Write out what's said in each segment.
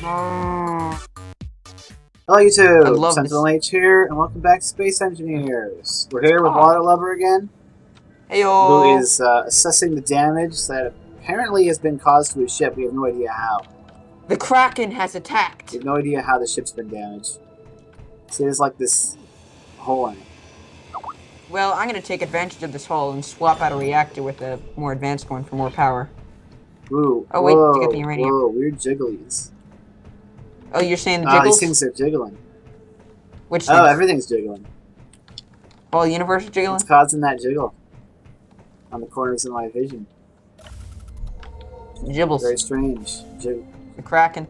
Hello I YouTube, love Sentinel this. H here, and welcome back to Space Engineers. We're here with Oh. Waterlubber again, who Heyo. is assessing the damage that apparently has been caused to his ship. We have no idea how. The Kraken has We attacked. have no idea how the ship's been damaged. So there's like this hole in it. Well, I'm gonna take advantage of this hole and swap out a reactor with a more advanced one for more power. Ooh, Oh, wait, whoa, to get the uranium. whoa, weird jigglies. Oh, you're saying the Oh, these jiggles? things are jiggling. Which Oh, things? everything's jiggling. Whole universe is What's jiggling? causing that jiggle? On the corners of my vision. Jibbles. Very strange. The Kraken.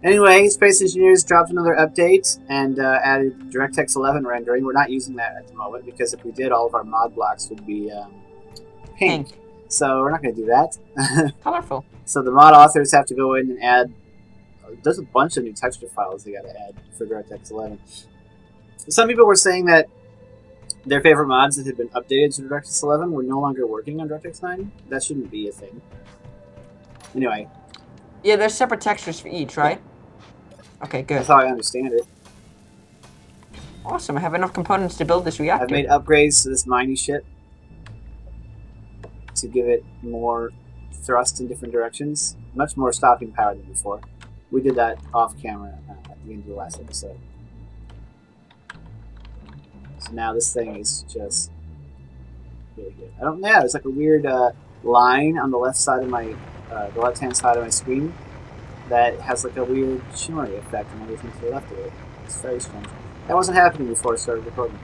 Anyway, Space Engineers dropped another update and added DirectX 11 rendering. We're not using that at the moment because if we did, all of our mod blocks would be pink. So we're not going to do that. Colorful. So the mod authors have to go in and add. There's a bunch of new texture files they got to add for DirectX 11. Some people were saying that their favorite mods that had been updated to DirectX 11 were no longer working on DirectX 9. That shouldn't be a thing. Anyway. Yeah, there's separate textures for each, right? Okay, good. That's how I understand it. Awesome, I have enough components to build this reactor. I've made upgrades to this mining ship to give it more thrust in different directions. Much more stopping power than before. We did that off camera at the end of the last episode. So now this thing is just really good. I don't know, there's like a weird line on the left side of my, the left-hand side of my screen that has like a weird shimmery effect on everything to the left of it. It's very strange. That wasn't happening before I started recording.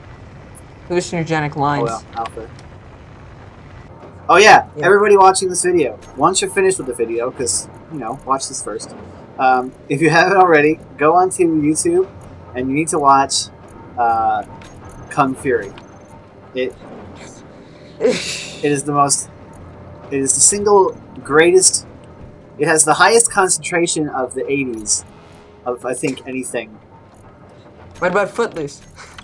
Hallucinogenic lines. Oh well, alpha. Oh yeah, everybody watching this video, once you're finished with the video, because, you know, watch this first. If you haven't already, go onto YouTube and you need to watch Kung Fury. It is the most, it is the single greatest, it has the highest concentration of the 80s of, I think, anything. What about Footloose?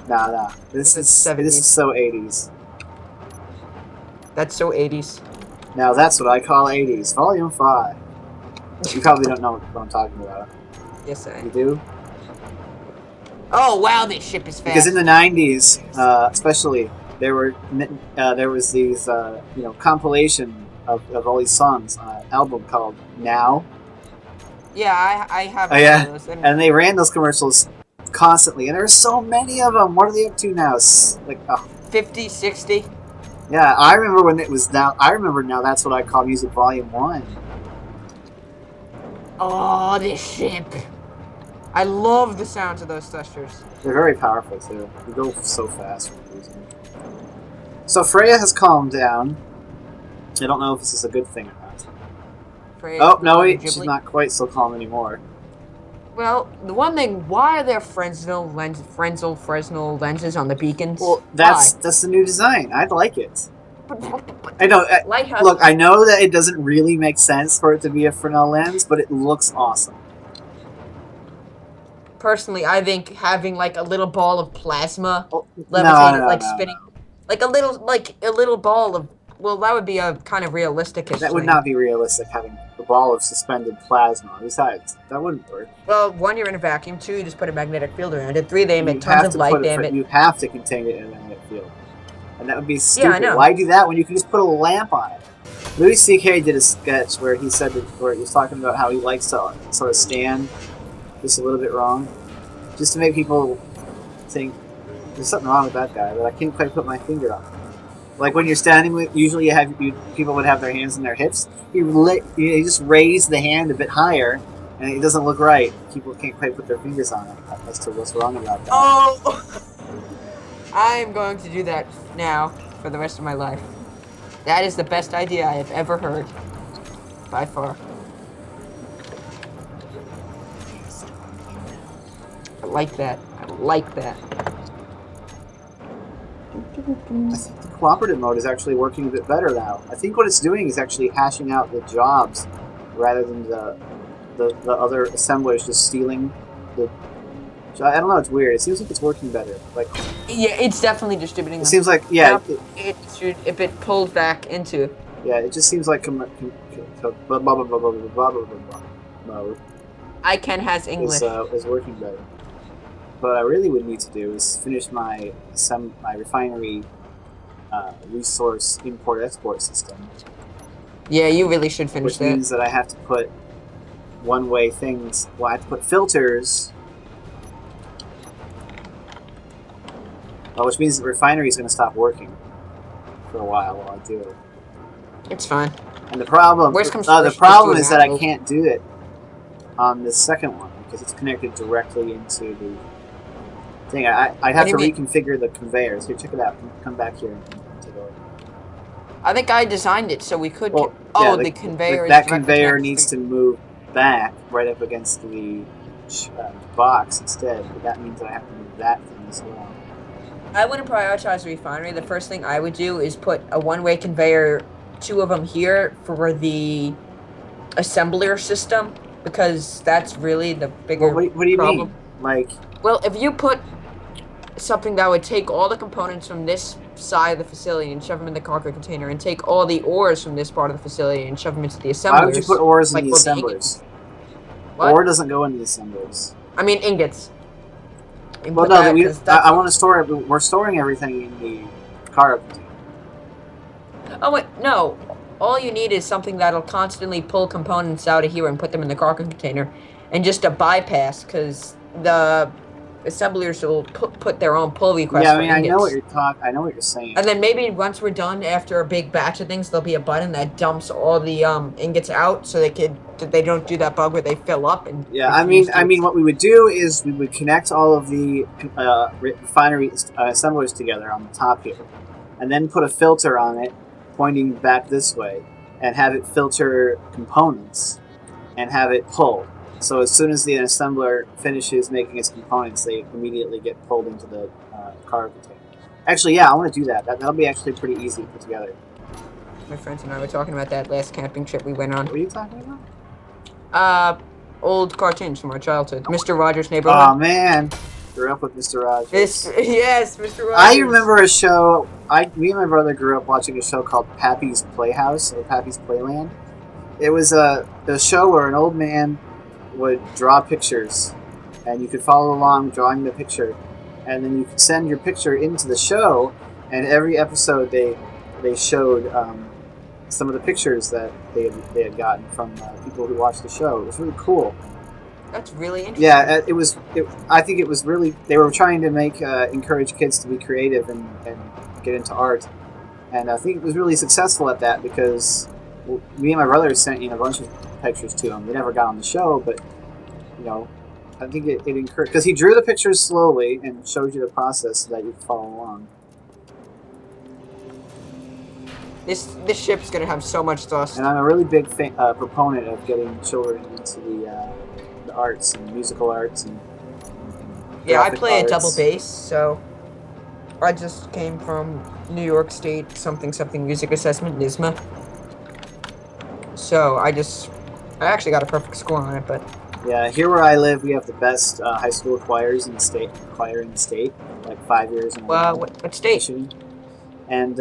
Nah. This is so 80s. That's so 80s. Now that's what I call 80s. Volume 5. You probably don't know what I'm talking about. Yes, I You do? Oh, wow, this ship is fast. Because in the 90s, especially, there was these, you know, compilation of all these songs on an album called Now. Yeah, I have Oh, yeah. those. And they ran those commercials constantly, and there are so many of them. What are they up to now? Like, 50, 60. Yeah, I remember when it was now. I remember now. That's what I call Music Volume 1. Oh, this ship. I love the sounds of those thrusters. They're very powerful too. They go so fast for some reason. So Freya has calmed down. I don't know if this is a good thing or not. Freya, Oh no, wait, Ghibli. she's not quite so calm anymore. Well, the one thing, why are there Fresnel lenses on the beacons? Well, that's the new design. I'd like it. Why? I know. Lighthouse. Look, I know that it doesn't really make sense for it to be a Fresnel lens, but it looks awesome. Personally, I think having like a little ball of plasma No, spinning, like a little ball of. Well, that would be a kind of realistic. That would not be realistic, having a ball of suspended plasma. Besides, that wouldn't work. Well, 1, you're in a vacuum. 2, you just put a magnetic field around it. 3, they emit tons of light. You have to contain it in a magnetic field, and that would be stupid. Yeah, I know. Why do that when you can just put a lamp on it? Louis C.K. did a sketch where he said where he was talking about how he likes to sort of stand just a little bit wrong, just to make people think there's something wrong with that guy, but I can't quite put my finger on it. Like when you're standing with, usually people would have their hands in their hips. You just raise the hand a bit higher, and it doesn't look right. People can't quite put their fingers on it as to what's wrong about that. Oh! I'm going to do that now for the rest of my life. That is the best idea I have ever heard. By far. I like that. I like that. I think the cooperative mode is actually working a bit better now. I think what it's doing is actually hashing out the jobs rather than the other assemblers just stealing the. I don't know. It's weird. It seems like it's working better. Like yeah, it's definitely distributing. It seems like it should if it pulls back into. Yeah, it just seems like mode. ICANN has English. is working better. What I really would need to do is finish my refinery resource import-export system. Yeah, you really should finish which that. Which means that I have to put one-way things. Well, I have to put filters. Well, which means the refinery is going to stop working for a while I do it. It's fine. And the problem, the problem is that I can't do it on this second one because it's connected directly into the thing. I'd have to reconfigure the conveyors. Here, check it out. Come back here and take a look. I think I designed it so we could. Well, the conveyor. That conveyor needs to move back right up against the box instead. But that means I have to move that thing as well. I wouldn't prioritize the refinery. The first thing I would do is put a one-way conveyor, 2 of them here for the assembler system, because that's really the bigger what do you problem. Mean? Like, well, if you put something that would take all the components from this side of the facility and shove them in the cargo container, and take all the ores from this part of the facility and shove them into the assemblers. Why would you put ores in the assemblers? Ore doesn't go in the assemblers. I mean ingots. Well, no, I want to store it. We're storing everything in the cargo container. Oh wait, no. All you need is something that'll constantly pull components out of here and put them in the cargo container, and just a bypass, because the assemblers will put their own pull requests. Yeah, I mean, I know what you're saying. And then maybe once we're done, after a big batch of things, there'll be a button that dumps all the ingots out, so they don't do that bug where they fill up. And yeah, I mean, what we would do is we would connect all of the refinery assemblers together on the top here, and then put a filter on it, pointing back this way, and have it filter components, and have it pull. So as soon as the assembler finishes making its components, they immediately get pulled into the cargo container. Actually, yeah, I want to do that. That'll be actually pretty easy to put together. My friends and I were talking about that last camping trip we went on. What are you talking about? Old cartoons from our childhood. Mr. Rogers' Neighborhood. Oh, man. Grew up with Mr. Rogers. Yes, Mr. Rogers. I remember a show. Me and my brother grew up watching a show called Pappy's Playhouse, or Pappy's Playland. It was a show where an old man would draw pictures, and you could follow along drawing the picture, and then you could send your picture into the show, and every episode they showed some of the pictures that they had gotten from people who watched the show. It was really cool. That's really interesting. Yeah, I think it was really, they were trying to encourage kids to be creative and get into art, and I think it was really successful at that because me and my brother sent a bunch of pictures to him. We never got on the show, but I think it encouraged, because he drew the pictures slowly and showed you the process so that you could follow along. This ship's gonna have so much dust. And I'm a really big proponent of getting children into the arts and musical arts and yeah, I play arts. A double bass, so I just came from New York State something music assessment, NISMA. So I actually got a perfect score on it, but yeah, here where I live, we have the best high school choirs in the state. Like 5 years in a row. What state? And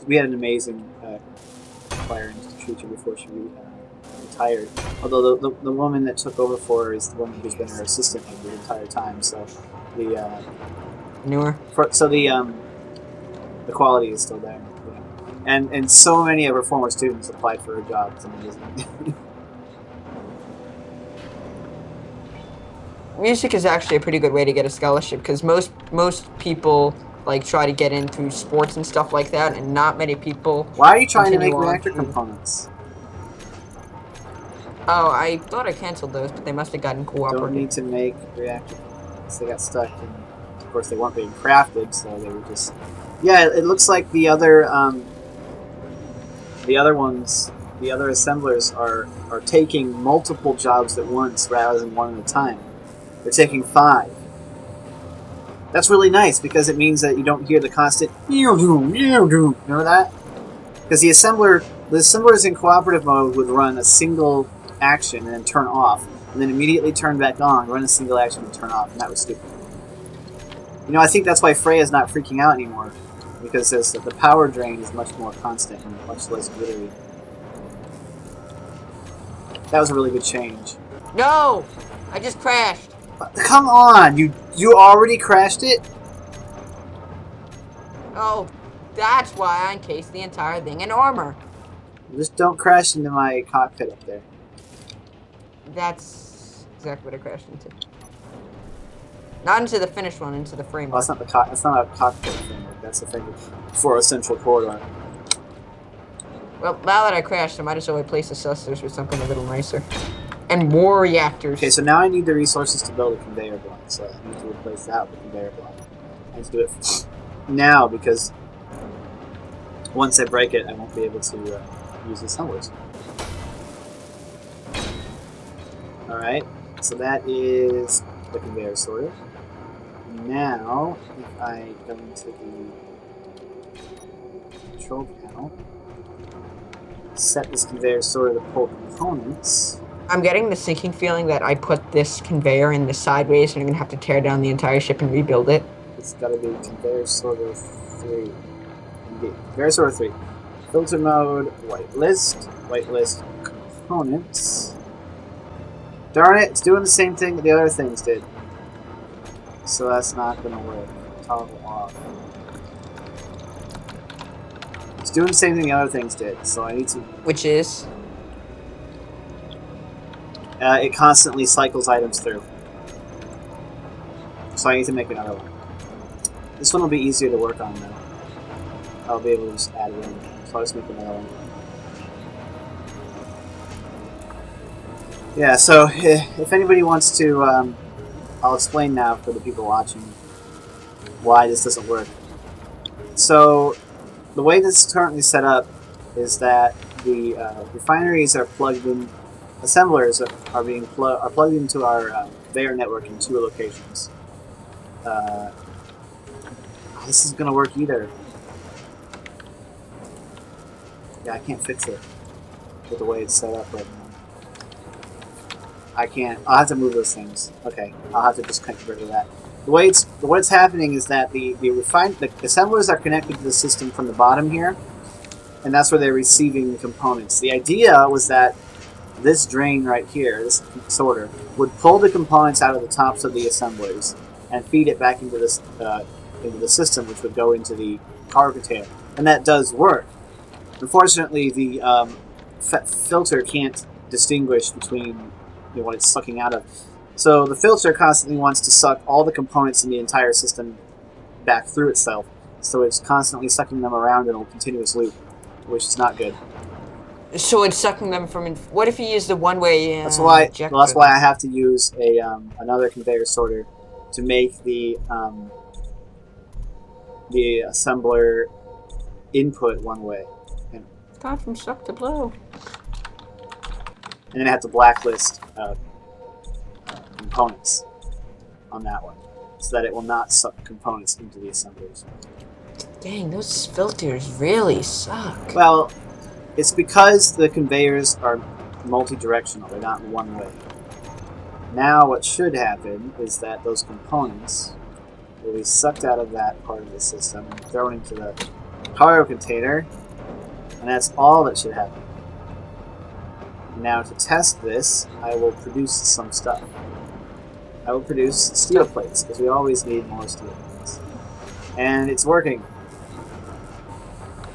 we had an amazing choir teacher before she retired. Although the woman that took over for her is the woman who's been her assistant the entire time. So newer. The quality is still there. Yeah. And so many of her former students applied for her job. It's amazing. Music is actually a pretty good way to get a scholarship, because most people try to get into sports and stuff like that, and not many people. Why are you trying to make reactor components? Oh, I thought I canceled those, but they must have gotten cooperative. Don't need to make reactor components. They got stuck, and of course they weren't being crafted, so they were just. Yeah, it looks like the other assemblers are taking multiple jobs at once rather than one at a time. They're taking 5. That's really nice because it means that you don't hear the constant remember that? Because the assemblers in cooperative mode would run a single action and then turn off, and then immediately turn back on, run a single action and turn off, and that was stupid. I think that's why Freya's not freaking out anymore, because the power drain is much more constant and much less glittery. That was a really good change. No! I just crashed. Come on! You already crashed it? Oh, that's why I encased the entire thing in armor. Just don't crash into my cockpit up there. That's exactly what I crashed into. Not into the finished one, into the framework. Well, that's not the that's not a cockpit framework. That's the thing for a central corridor. Well, now that I crashed, I might as well replace the thrusters with something a little nicer. And more reactors. Okay, so now I need the resources to build a conveyor block, so I need to replace that with a conveyor block. I need to do it now because once I break it, I won't be able to use the assemblers. Alright, so that is the conveyor sorter. Now, if I go into the control panel, set this conveyor sorter to pull components. I'm getting the sinking feeling that I put this conveyor in the sideways and I'm going to have to tear down the entire ship and rebuild it. It's got to be conveyor sorter 3. Indeed. Conveyor sorter 3. Filter mode, whitelist components. Darn it, it's doing the same thing that the other things did. So that's not going to work. Toggle off. It's doing the same thing the other things did, so I need to... Which is? It constantly cycles items through. So I need to make another one. This one will be easier to work on though. I'll be able to just add it in. So I'll just make another one. Yeah, so if anybody wants to, I'll explain now for the people watching why this doesn't work. So the way this is currently set up is that the refineries are plugged in. Assemblers are being plugged into our conveyor network in 2 locations. This isn't going to work either. Yeah, I can't fix it with the way it's set up right now. I can't. I'll have to move those things. Okay, I'll have to just get rid of that. What's happening is that the assemblers are connected to the system from the bottom here, and that's where they're receiving the components. The idea was that this drain right here, this sorter, would pull the components out of the tops of the assemblers and feed it back into this into the system, which would go into the cargo container, and that does work. Unfortunately, the filter can't distinguish between what it's sucking out of. So the filter constantly wants to suck all the components in the entire system back through itself. So it's constantly sucking them around in a continuous loop, which is not good. So it's sucking them from... What if you use the one-way That's why I have to use a another conveyor sorter to make the assembler input one way. And, gone from suck to blow. And then I have to blacklist components on that one, so that it will not suck components into the assemblers. Dang, those filters really suck. Well, it's because the conveyors are multi-directional, they're not one way. Now what should happen is that those components will be sucked out of that part of the system and thrown into the cargo container, and that's all that should happen. Now to test this, I will produce some stuff. I will produce steel plates, because we always need more steel plates. And it's working.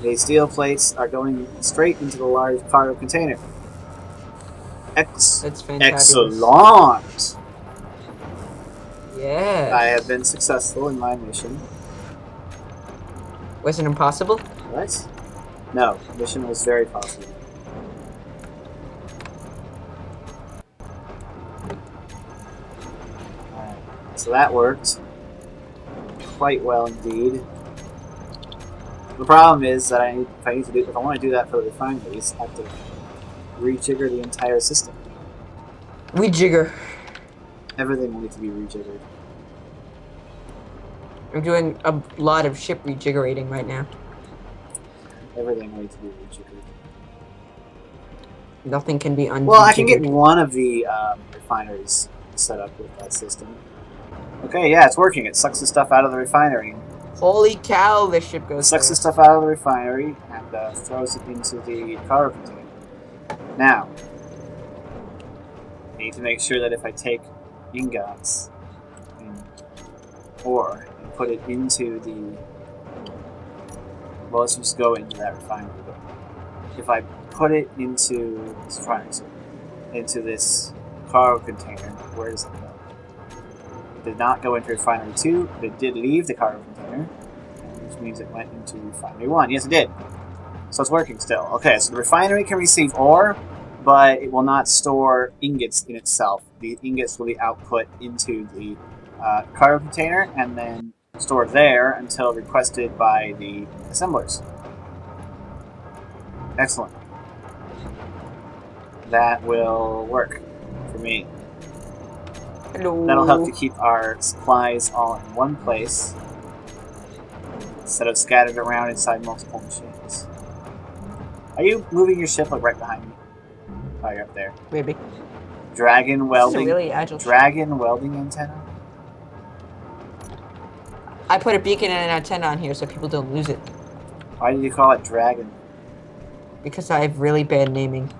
The steel plates are going straight into the large cargo container. That's fantastic. Excellent! Yeah. I have been successful in my mission. Was it impossible? What? No, the mission was very possible. Alright, so that worked quite well indeed. The problem is that if I want to do that for the refineries, I have to rejigger the entire system. Rejigger. Everything will need to be rejiggered. I'm doing a lot of ship rejiggerating right now. Everything will need to be rejiggered. Nothing can be unjiggered. Well, I can get one of the refineries set up with that system. Okay, yeah, it's working. It sucks the stuff out of the refinery. Holy cow, this ship goes Sucks fast. the stuff out of the refinery and throws it into the cargo container. Now, I need to make sure that if I take ingots and ore and put it into the... Well, let's just go into that refinery. If I put it into this refinery, so into this cargo container, where does it go? It did not go into refinery 2, but it did leave the cargo container, which means it went into refinery 1. Yes, it did. So it's working still. Okay, so the refinery can receive ore, but it will not store ingots in itself. The ingots will be output into the cargo container and then stored there until requested by the assemblers. Excellent. That will work for me. Hello. That'll help to keep our supplies all in one place instead of scattered around inside multiple machines. Are you moving your ship like right behind me? Oh, you're up there. Maybe. Dragon welding. This is a really agile Dragon welding antenna. I put a beacon and an antenna on here so people don't lose it. Why did you call it dragon? Because I have really bad naming.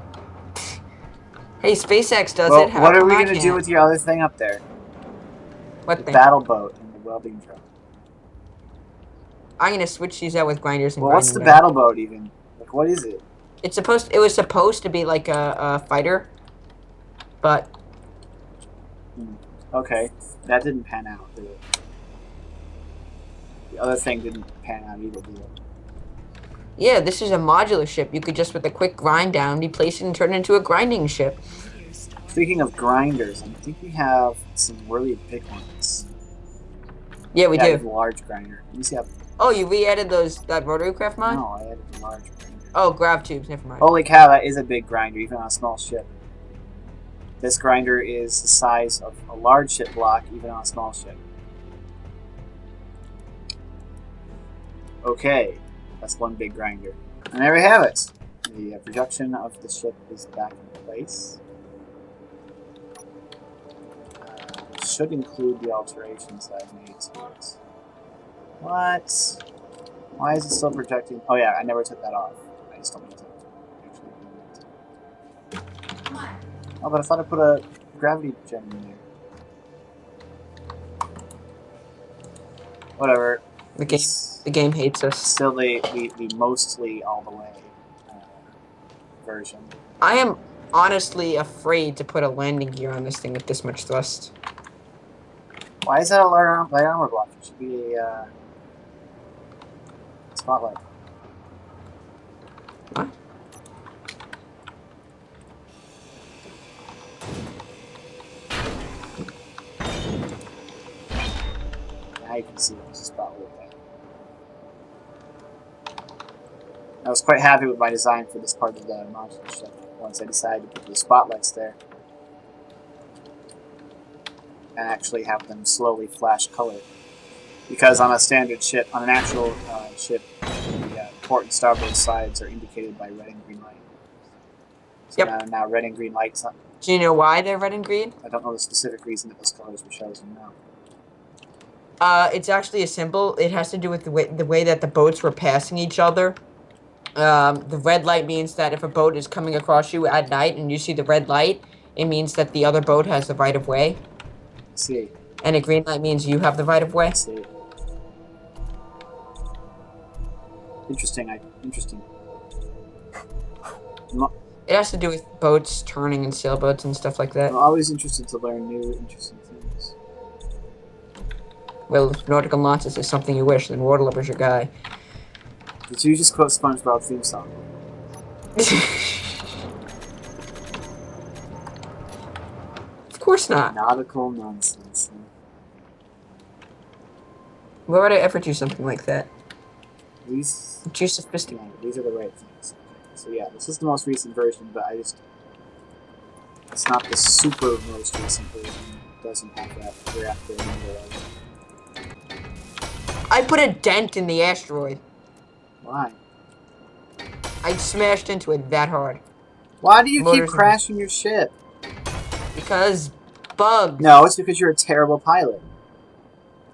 Hey, SpaceX does Well, it. How what are come we I gonna do can't? with your other thing up there? What The thing? battle boat and the welding drum. I'm gonna switch these out with grinders and Well, what's the grinding them. battle boat even? Like, what is it? It was supposed to be like a fighter, but Okay, that didn't pan out, did it? The other thing didn't pan out either, did it? yeah, this is a modular ship. You could just with a quick grind down, replace it and turn it into a grinding ship. Speaking of grinders, I think we have some really big ones. Yeah, we Yeah, do. a large grinder. Let me see how... Oh, you re-added that rotary craft mod? No, I added a large grinder. Oh, grav tubes. Never mind. Holy cow, that is a big grinder, even on a small ship. This grinder is the size of a large ship block, even on a small ship. Okay, that's one big grinder. And there we have it. The production of the ship is back in place. Should include the alterations that I've made to it. What? Why is it still projecting? Oh yeah, I never took that off. I just don't need to. Actually, oh, but I thought I put a gravity gem in there. Whatever. The game hates us. Still the mostly all the way version. I am honestly afraid to put a landing gear on this thing with this much thrust. Why is that a light armor block? It should be a spotlight. What? Now you can see there's a spotlight there. I was quite happy with my design for this part of the modular ship once I decided to put the spotlights there. And actually have them slowly flash color. Because on a standard ship, on an actual ship, the port and starboard sides are indicated by red and green light. So Yep. now red and green lights. Do you know why they're red and green? I don't know the specific reason that those colors were chosen now. It's actually a symbol. It has to do with the way that the boats were passing each other. The red light means that if a boat is coming across you at night and you see the red light, it means that the other boat has the right of way. Let's see. And a green light means you have the right of way. Let's see. Interesting. Interesting. It has to do with boats turning and sailboats and stuff like that. I'm always interested to learn new, interesting things. Well, if nautical nonsense is something you wish, then Waterlubber's your guy. Did you just quote SpongeBob theme song? Of course not. Nautical nonsense. Why would I ever do something like that? These, Too sophisticated. yeah, these are the right things. So yeah, this is the most recent version, but it's not the super most recent version. It doesn't have that reactor in there. I put a dent in the asteroid. Why? I smashed into it that hard. Why do you keep Motors- crashing your ship? Because bugs. No, it's because you're a terrible pilot.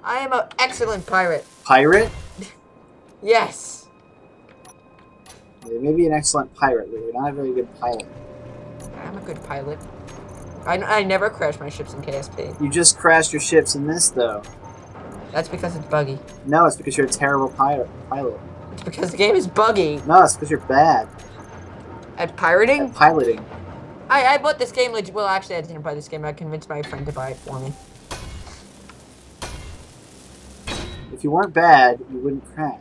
I am an excellent pirate. Pirate? Yes. You may be an excellent pirate, but you're not a very good pilot. I'm a good pilot. I never crash my ships in KSP. You just crashed your ships in this, though. That's because it's buggy. No, it's because you're a terrible pilot. It's because the game is buggy. No, it's because you're bad At pirating? at piloting. I bought this game legit. Well, actually, I didn't buy this game. I convinced my friend to buy it for me. If you weren't bad, you wouldn't crash.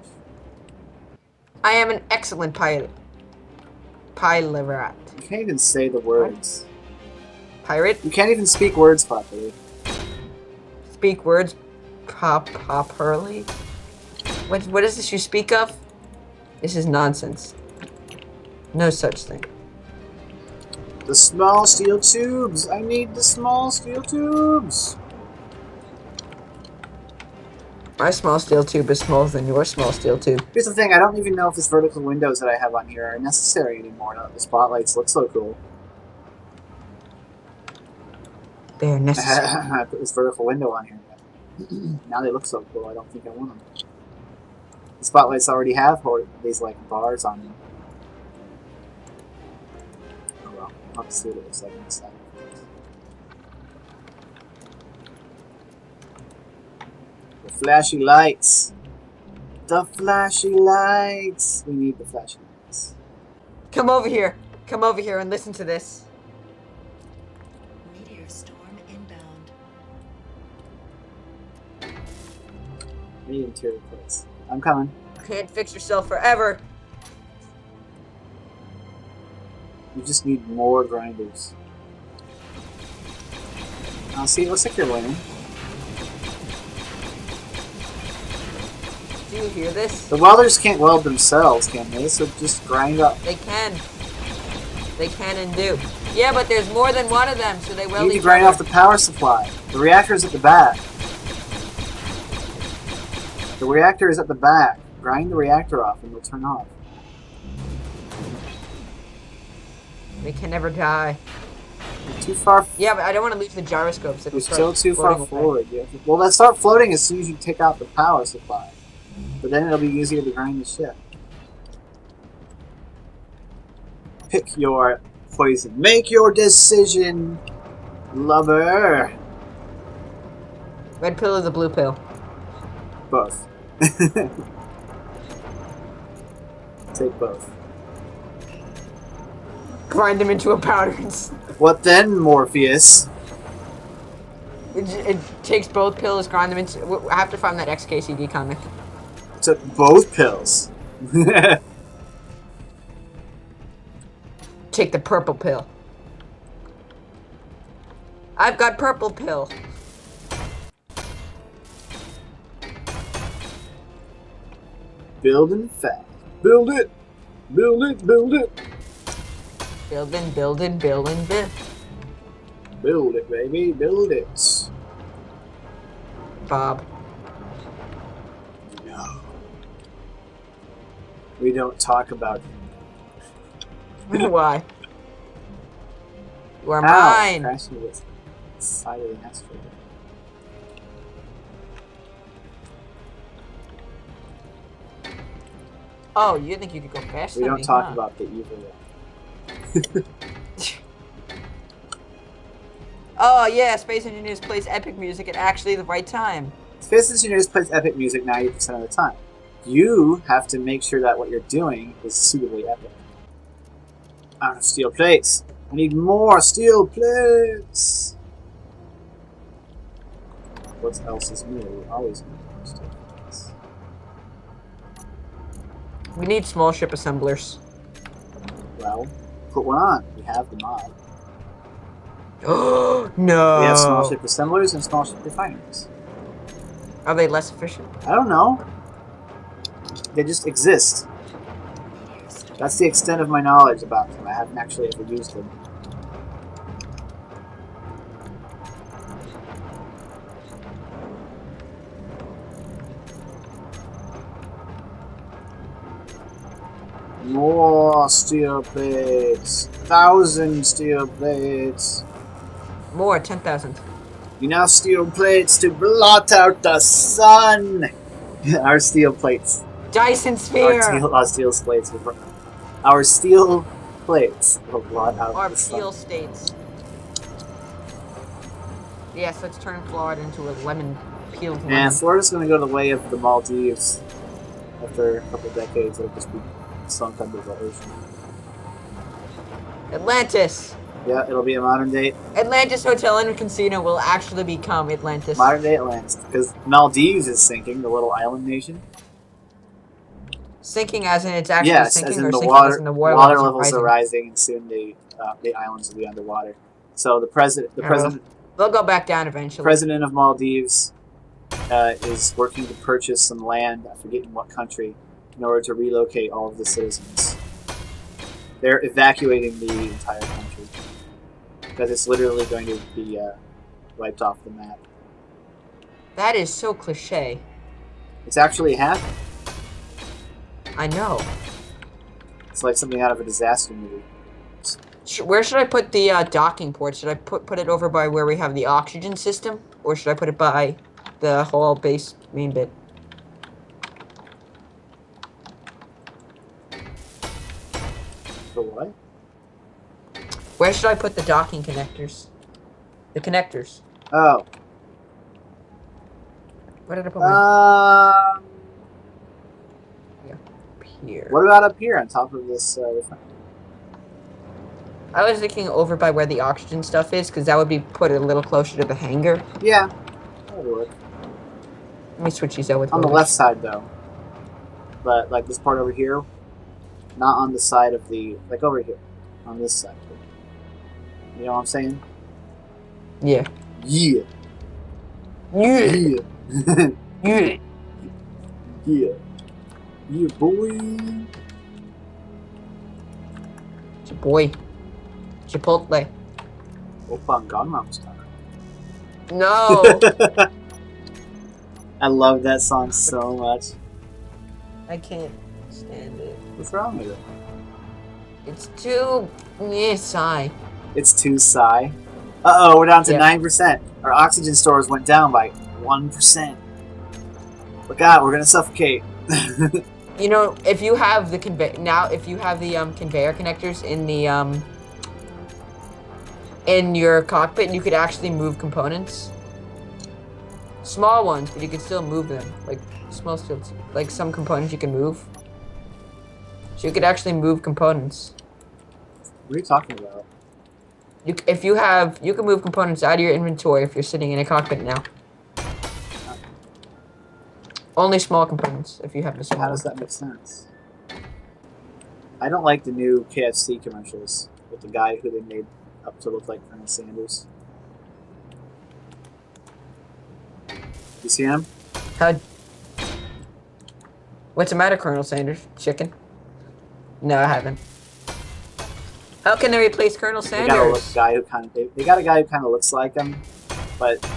I am an excellent pilot. Pilot. You can't even say the words. Pirate? You can't even speak words properly. Speak words properly? What is this you speak of? This is nonsense. No such thing. The small steel tubes! I need the small steel tubes! My small steel tube is smaller than your small steel tube. Here's the thing, I don't even know if these vertical windows that I have on here are necessary anymore now that the spotlights look so cool. They are necessary. I put this vertical window on here. Now they look so cool, I don't think I want them. The spotlights already have these like bars on them. Oh well, I'll have to see what it looks like inside. The flashy lights! The flashy lights! We need the flashy lights. Come over here. Come over here and listen to this. Meteor storm inbound. I need interior plates. I'm coming. Can't fix yourself forever. You just need more grinders. See, it looks like you're winning. Do you hear this? The welders can't weld themselves, can they? So just grind up. They can. They can and do. Yeah, but there's more than one of them, so they You weld need to each grind other. off the power supply. The reactor's at the back. The reactor is at the back. Grind the reactor off and it'll turn off. They can never die. You're too far. Yeah, but I don't want to lose the gyroscopes. You're still too far forward. Well, let's start floating as soon as you take out the power supply. But then it'll be easier to grind the ship. Pick your poison. Make your decision, lover. Red pill or the blue pill? Both. Take both. Grind them into a powder. What then, Morpheus? It takes both pills, grind them into... I have to find that XKCD comic. Took both pills. Take the purple pill. I've got purple pill. Building fast. Build it. Build it. Build it. Building, building, building, build. Build it, baby. Build it. Bob. No. We don't talk about him. Why? You are Ow. mine. Crashing with the side of the asteroid. Oh, you think you could go faster We than don't me, talk huh? about the evil one. Oh yeah, Space Engineers plays epic music at actually the right time. Space Engineers plays epic music 90% of the time. You have to make sure that what you're doing is suitably epic. I don't have steel plates. I need more steel plates. What else is new? We always need more steel plates. We need small ship assemblers. Well, put one on. We have the mod. Oh no! We have small ship assemblers and small ship refineries. Are they less efficient? I don't know. They just exist. That's the extent of my knowledge about them. I haven't actually ever used them. More steel plates. 1,000 steel plates. More, 10,000. Enough steel plates to blot out the sun. Our steel plates. Dyson sphere! Our steel plates. Our steel plates will blot out Our the sun. peel states. Yes, let's turn Florida into a lemon peeled lemon. And Florida's going to go the way of the Maldives. After a couple decades, it'll just be sunk under the ocean. Atlantis! Yeah, it'll be a modern day. Atlantis Hotel and Casino will actually become Atlantis. Modern day Atlantis. Because Maldives is sinking, the little island nation. Sinking as in it's actually yes, sinking, as in or the sinking water, as in the water levels are rising, and soon the islands will be underwater. So the president, they'll go back down eventually. President of Maldives is working to purchase some land, I forget in what country, in order to relocate all of the citizens. They're evacuating the entire country because it's literally going to be wiped off the map. That is so cliche. It's actually happening. I know. It's like something out of a disaster movie. Where should I put the docking port? Should I put it over by where we have the oxygen system? Or should I put it by the whole base main bit? The what? Where should I put the docking connectors? The connectors. Oh. Where did I put my... Here. What about up here on top of this refinery? I was thinking over by where the oxygen stuff is, because that would be put a little closer to the hangar. Yeah, that would work. Let me switch these out with on the left side, though. But, like, this part over here, not on the side of the... Like, over here. On this side. You know what I'm saying? Yeah. Yeah. Yeah. Yeah. Yeah. Yeah. Yeah, boy. It's your boy. Chipotle. Open Gangnam Style. No. I love that song so much. I can't stand it. What's wrong with it? It's too... sigh. It's too sigh. Uh-oh, we're down to 9%. Our oxygen stores went down by 1%. Look out, we're gonna suffocate. You know, if you have the if you have the conveyor connectors in the in your cockpit, you could actually move components. Small ones, but you could still move them. Like small shields, like some components you can move. So you could actually move components. What are you talking about? You can move components out of your inventory if you're sitting in a cockpit now. Only small components, if you have the small. How does that make sense? I don't like the new KFC commercials with the guy who they made up to look like Colonel Sanders. You see him? What's the matter, Colonel Sanders? Chicken? No, I haven't. How can they replace Colonel Sanders? They got a guy who kind of looks like him, but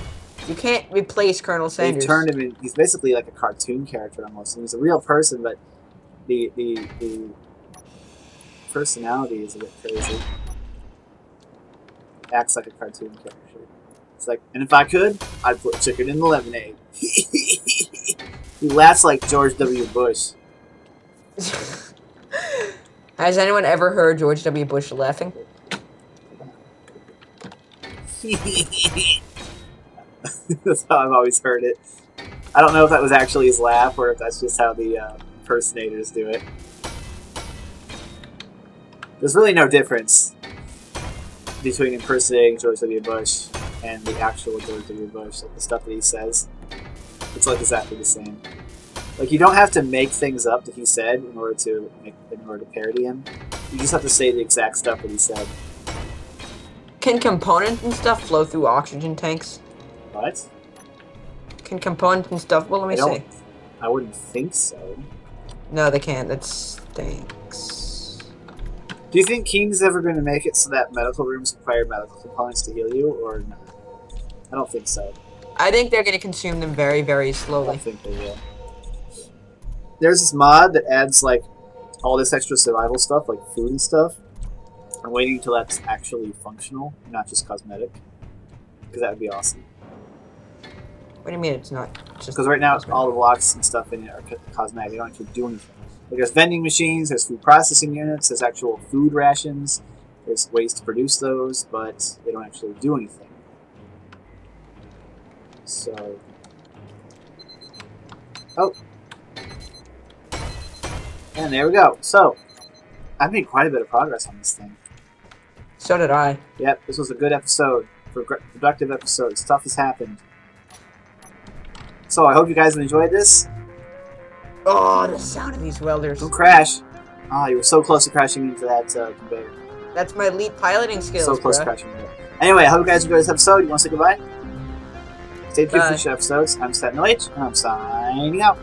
you can't replace Colonel Sanders. They turned him in. He's basically like a cartoon character almost. And he's a real person, but the personality is a bit crazy. Acts like a cartoon character. It's like, and if I could, I'd put chicken in the lemonade. He laughs like George W. Bush. Has anyone ever heard George W. Bush laughing? That's how I've always heard it. I don't know if that was actually his laugh or if that's just how the impersonators do it. There's really no difference between impersonating George W. Bush and the actual George W. Bush, like the stuff that he says. It's like exactly the same. Like you don't have to make things up that he said in order to parody him. You just have to say the exact stuff that he said. Can components and stuff flow through oxygen tanks? What? Can components and stuff? Well, let me see. I wouldn't think so. No, they can't. That stinks. Do you think King's ever going to make it so that medical rooms require medical components to heal you, or not? I don't think so. I think they're going to consume them very, very slowly. I think they will. There's this mod that adds, like, all this extra survival stuff, like food and stuff. I'm waiting until that's actually functional, not just cosmetic. Because that would be awesome. What do you mean it's not just... Because right now, cosmetic? All the blocks and stuff in it are cosmetic. They don't actually do anything. Like, there's vending machines, there's food processing units, there's actual food rations. There's ways to produce those, but they don't actually do anything. So... Oh. And there we go. So, I've made quite a bit of progress on this thing. So did I. Yep, this was a good episode. Productive episode. Stuff has happened. So, I hope you guys have enjoyed this. Oh, the sound of these welders. Don't crash. Oh, you were so close to crashing into that conveyor. That's my elite piloting skills, So close bruh. to crashing into it. Anyway, I hope you guys enjoyed this episode. You want to say goodbye? Stay tuned for future episodes. I'm SentinalhMC, and I'm signing out.